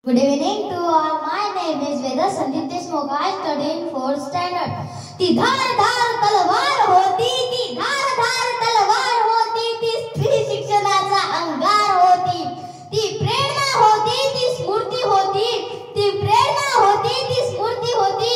Good evening to all. My name is Veda Sandeep Deshmukh. I study in 4th standard. ती धार धार तलवार होती, ती धार धार तलवार होती, ती स्त्री शिक्षणाचा अंगार होती, ती प्रेरणा होती, ती स्फूर्ती होती, ती प्रेरणा होती, ती स्फूर्ती होती,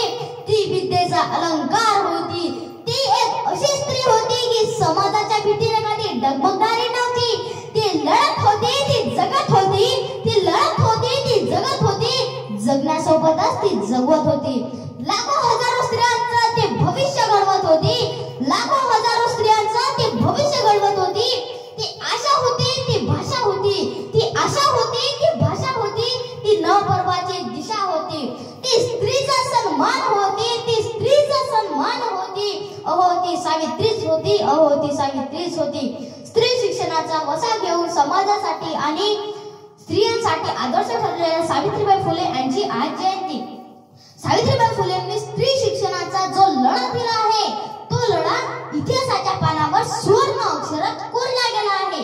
ती विद्येचा अलंकार होती, ती एक अशी स्त्री होती की समाजाच्या भीतीने कधी डगमगणारी नव्हती, ती लढत होती, ती जगत होती, ती लढत होती, ती जगत होती, जगण्यासोबतच ती जगवत होती. लाखो हजारो स्त्रियांचं ते भविष्य घडवत होती, लाखो हजारो स्त्रियांचं ते भविष्य घडवत होती. ती आशा होती, ती भाषा होती, ती आशा होती, ती भाषा होती, ती नवपर्वाची दिशा होती, ती स्त्रीचा सन्मान होती, ती स्त्रीचा सन्मान होती. अहो ती सावित्रीच होती, अहो ती सावित्रीच होती. स्त्री शिक्षणाचा वसा घेऊन समाजासाठी आणि स्त्रियांसाठी आदर्श ठरलेल्या सावित्रीबाई फुले यांची आज जयंती. सावित्रीबाई फुलेंनी स्त्री शिक्षणाचा जो लढा दिला आहे, तो लढा इतिहासाच्या पानावर सुवर्ण अक्षरात कोरला गेला आहे.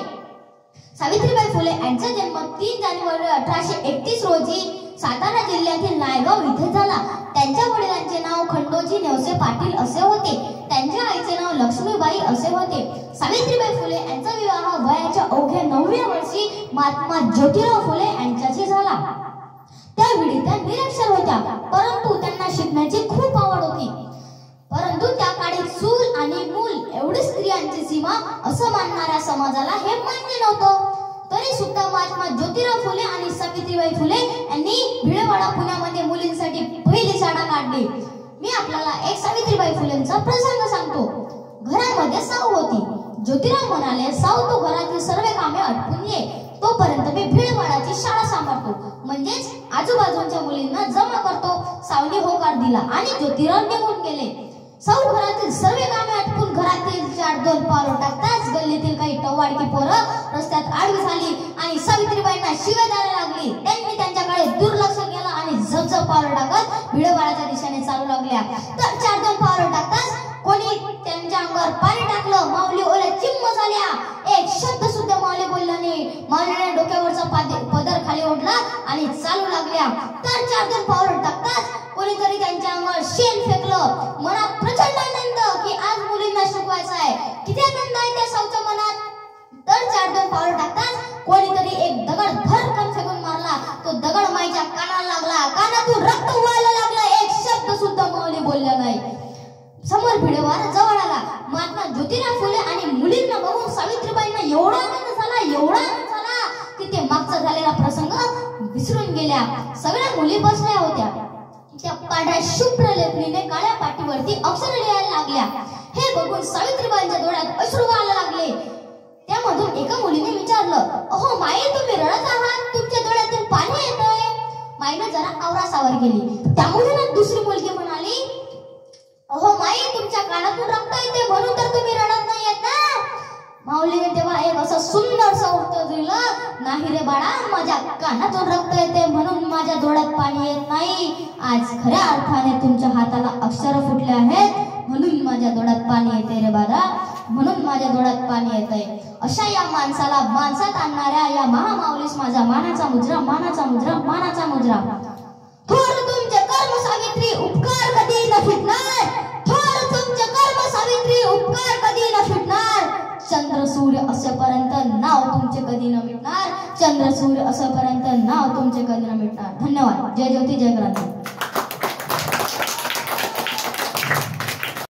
सावित्रीबाई फुले यांचा जन्म 3 जानेवारी 1831 रोजी सातारा जिल्ह्यातील नायगाव इथे झाला. त्यांच्या वडिलांचे नाव खंडोजी नेवसे पाटील असे होते. त्यांच्या आईचे नाव लक्ष्मीबाई असे होते. सावित्रीबाई फुले यांचा विवाह वयाच्या अवघ्या 9व्या वर्षी महात्मा ज्योतिराव फुले यांच्याशी झाला. त्यावेळी त्या निरक्षर होत्या, परंतु त्यांना शिकण्याची खूप आवड होती. परंतु त्या काळी चूल आणि मूल एवढी स्त्रियांची सीमा असं मानणाऱ्या समाजाला हे मान्य नव्हतं. तरी सुद्धा महात्मा ज्योतिराव फुले आणि सावित्रीबाई फुले यांनी भिडेवाडा पुण्यामध्ये मुलींसाठी पहिली शाळा काढली. मी आपल्याला एक सावित्रीबाई फुलेंचा प्रसंग सांगतो. घरामध्ये साऊ होती. ज्योतिराव म्हणाले, साऊ तू घरातील सर्व कामे आटपून ये, तोपर्यंत मी भिडेवाडाची शाळा सांभाळतो, म्हणजेच आजूबाजूच्या मुलींना जमा करतो. सावनी होकार दिला आणि ज्योतिराव निघून गेले. साऊ घरातील सर्व कामे आटपून घरातील 4-2 पावलं टाकताच गल्लीतील काही टवाळकी पोरं रस्त्यात आडवी झाली आणि सावित्रीबाईंना शिव्या द्यायला लागली. त्यांनी त्यांच्याकडे दुर्लक्ष केलं आणि झपझप पावलं टाकत भिडेवाडाच्या दिशेने चालू लागल्या. तर 4-2 पावलं टाकताच कोणी त्यांच्या अंगावर पाणी टाकलं. माऊली ओल्या चिम्म झाल्या. एक शब्द सुद्धा माऊली बोलला नाही. माऊलीने डोक्यावरचा पदर खाली ओढला आणि चालू लागल्या. तर 4-2 पावलं टाकताच कोणीतरी त्यांच्या अंगावर शेण फेकलं. मनात प्रचंड आनंद की आज मुलींना शिकवायचं आहे. किती आनंद आहे त्या साऊच्या मनात. तर 4-2 पावलं टाकताच कोणीतरी एक दगड भरकन फेकून मारला. तो दगड माईच्या कानाला लागला. कानातून रक्त व्हायला लागलं. एक शब्द सुद्धा माऊली बोलला नाही. समोर भिडेवाडा जवळ आला. महात्मा ज्योतिराव फुले आणि मुलींना बघून सावित्रीबाईंना एवढा आनंद झाला, एवढा आनंद झाला की ते मागचा झालेला प्रसंग विसरून गेल्या. सगळ्या मुली बसल्या होत्या. त्या पांढऱ्या शुभ्र लेखणीने काळ्या पाटीवरती अक्षर लिहायला लागल्या. हे बघून सावित्रीबाईंच्या डोळ्यात अश्रू व्हायला लागले. त्यामधून एका मुलीने विचारलं, अहो माई तुम्ही रडत आहात, तुमच्या डोळ्यातून पाणी येतंय. माईने जरा आवरासावर केली. त्यामधून दुसरी मुलगी म्हणाली, अहो माई तुमच्या कानातून रक्त येते म्हणून तर तुम्ही रडत नाही येत ना. माऊलीने तेव्हा एक असं सुंदरसं उत्तर दिलं, नाही रे बाळा, माझ्या कानातून रक्त येते म्हणून माझ्या डोळ्यात पाणी येत नाही. आज खऱ्या अर्थाने तुमच्या हाताला अक्षर फुटले आहेत म्हणून माझ्या डोळ्यात पाणी येते रे बाळा, म्हणून माझ्या डोळ्यात पाणी येतंय. अशा या माणसाला माणसात आणणाऱ्या या महामाऊलीस माझा मानाचा मुजरा, मानाचा मुजरा, मानाचा मुजरा. थोर तुमचे कर्म सावित्री, उपकार कधी न फिटणार. थोर तुमचे कर्म सावित्री, उपकार कधी न फिटणार. चंद्र सूर्य असेपर्यंत नाव तुमचे कधी न मिटणार. चंद्र सूर्य असेपर्यंत नाव तुमचे कधी न मिटणार. धन्यवाद. जय ज्योती, जय क्रांती.